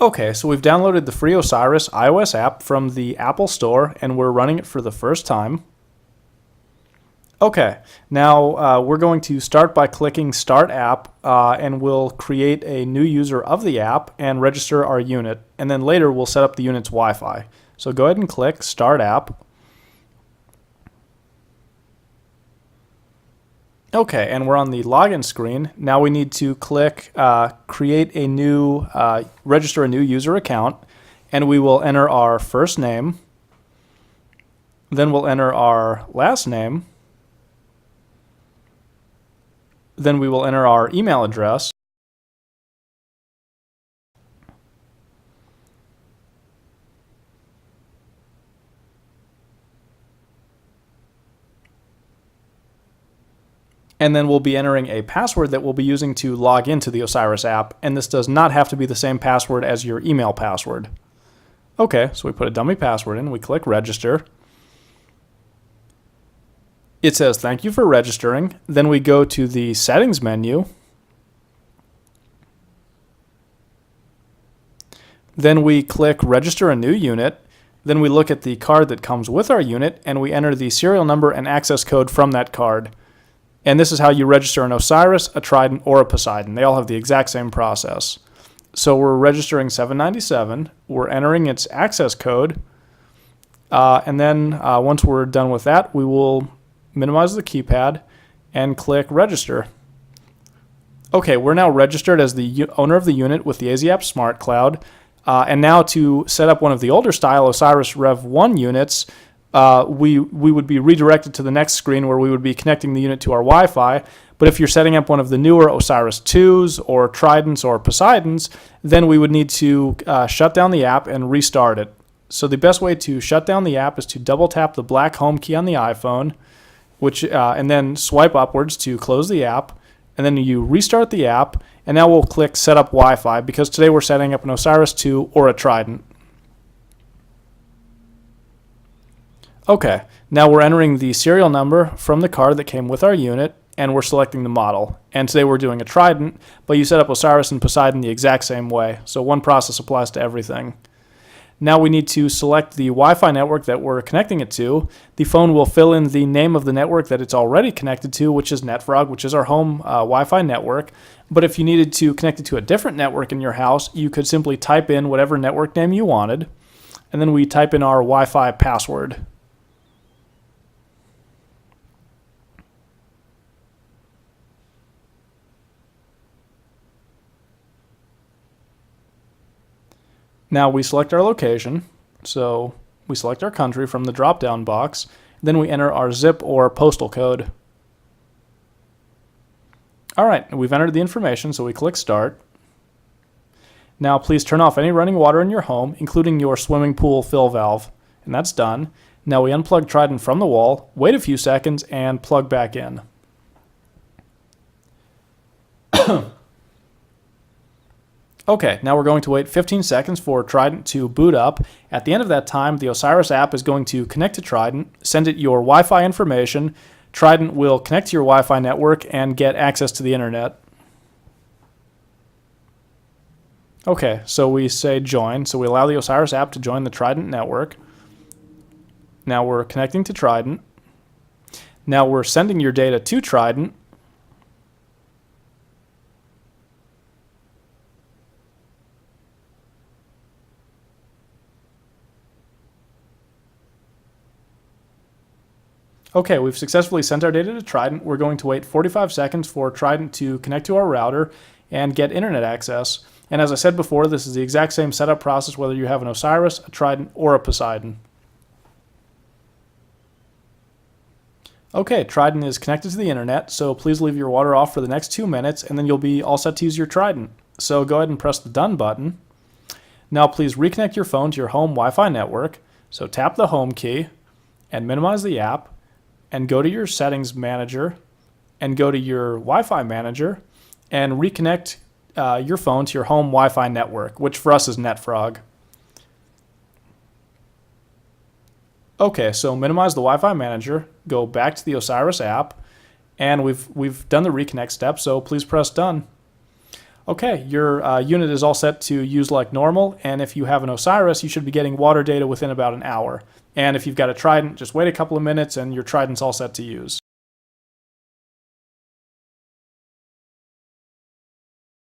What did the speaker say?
Okay, so we've downloaded the free Osiris iOS app from the Apple Store, and we're running it for the first time. Okay, now we're going to start by clicking Start App, and we'll create a new user of the app and register our unit, and then later we'll set up the unit's Wi-Fi. So go ahead and click Start App. Okay, and we're on the login screen. Now we need to click create a new, register a new user account, and we will enter our first name, then we'll enter our last name, then we will enter our email address, and then we'll be entering a password that we'll be using to log into the Osiris app, and this does not have to be the same password as your email password. Okay, so we put a dummy password in, we click register. It says thank you for registering. Then we go to the settings menu. Then we click register a new unit. Then we look at the card that comes with our unit, and we enter the serial number and access code from that card. And this is how you register an Osiris, a Trident, or a Poseidon. They all have the exact same process. So we're registering 797. We're entering its access code. And then once we're done with that, we will minimize the keypad and click register. Okay, we're now registered as the owner of the unit with the AZ App Smart Cloud. And now to set up one of the older style Osiris Rev 1 units, we would be redirected to the next screen where we would be connecting the unit to our Wi-Fi. But if you're setting up one of the newer Osiris 2s or Tridents or Poseidons, then we would need to shut down the app and restart it. So the best way to shut down the app is to double tap the black home key on the iPhone, and then swipe upwards to close the app, and then you restart the app, and now we'll click Set Up Wi-Fi because today we're setting up an Osiris 2 or a Trident. Okay, now we're entering the serial number from the card that came with our unit, and we're selecting the model. And today we're doing a Trident, but you set up Osiris and Poseidon the exact same way, so one process applies to everything. Now we need to select the Wi-Fi network that we're connecting it to. The phone will fill in the name of the network that it's already connected to, which is NetFrog, which is our home Wi-Fi network. But if you needed to connect it to a different network in your house, you could simply type in whatever network name you wanted, and then we type in our Wi-Fi password. Now we select our location, so we select our country from the drop-down box, then we enter our zip or postal code. Alright, we've entered the information, so we click Start. Now please turn off any running water in your home, including your swimming pool fill valve, and that's done. Now we unplug Trident from the wall, wait a few seconds, and plug back in. Okay, now we're going to wait 15 seconds for Trident to boot up. At the end of that time, the Osiris app is going to connect to Trident, send it your Wi-Fi information. Trident will connect to your Wi-Fi network and get access to the internet. Okay, so we say join, so we allow the Osiris app to join the Trident network. Now we're connecting to Trident. Now we're sending your data to Trident. Okay, we've successfully sent our data to Trident. We're going to wait 45 seconds for Trident to connect to our router and get internet access. And as I said before, this is the exact same setup process whether you have an Osiris, a Trident, or a Poseidon. Okay, Trident is connected to the internet, so please leave your water off for the next 2 minutes and then you'll be all set to use your Trident. So go ahead and press the Done button. Now please reconnect your phone to your home Wi-Fi network. So tap the Home key and minimize the app, and go to your settings manager and go to your Wi-Fi manager and reconnect your phone to your home Wi-Fi network, which for us is NetFrog. Okay, so minimize the Wi-Fi manager, go back to the Osiris app, and we've done the reconnect step, so please press done. Okay, your unit is all set to use like normal, and if you have an Osiris, you should be getting water data within about an hour. And if you've got a Trident, just wait a couple of minutes and your Trident's all set to use.